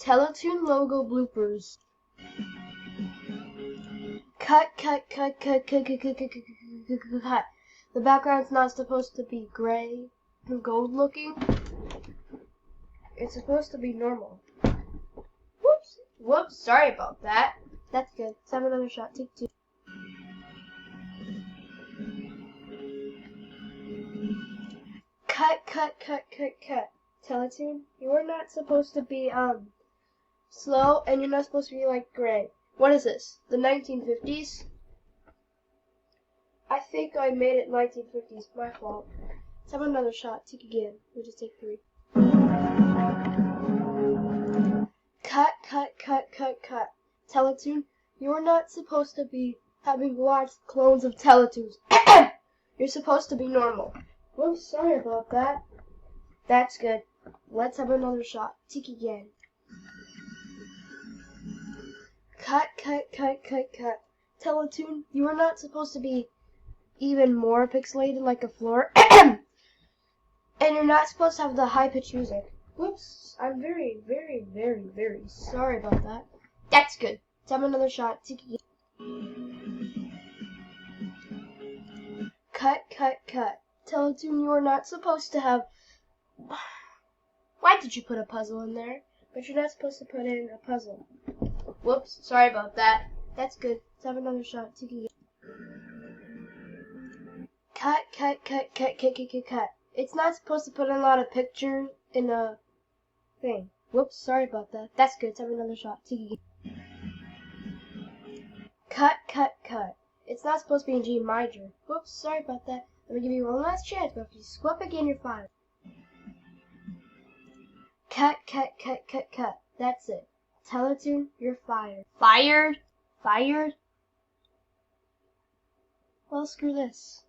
Teletoon logo bloopers. Cut. The background's not supposed to be gray and gold looking. It's supposed to be normal. Whoops, sorry about that. That's good. Let's have another shot. Take two. Cut. Teletoon, you are not supposed to be slow, and you're not supposed to be like gray. What is this? The 1950s? I think I made it 1950s. My fault. Let's have another shot. Take again. We'll just take three. Cut. Teletoon, you're not supposed to be having lots of clones of Teletoons. You're supposed to be normal. Whoops, sorry about that. That's good. Let's have another shot. Take again. Cut. Teletoon, you are not supposed to be even more pixelated like a floor. And you're not supposed to have the high-pitched music. Whoops, I'm very sorry about that. That's good. Let's have another shot. Take again. Cut. Teletoon, you are not supposed to have... Why did you put a puzzle in there? But you're not supposed to put in a puzzle. Whoops, sorry about that. That's good. Let's have another shot. Take again. Cut. It's not supposed to put in a lot of pictures in a thing. Whoops, sorry about that. That's good. Let's have another shot. Take again. Cut. It's not supposed to be in G major. Whoops, sorry about that. Let me give you one last chance, but if you screw up again, you're fired. Cut. That's it. Teletoon, you're fired. Fired? Well, screw this.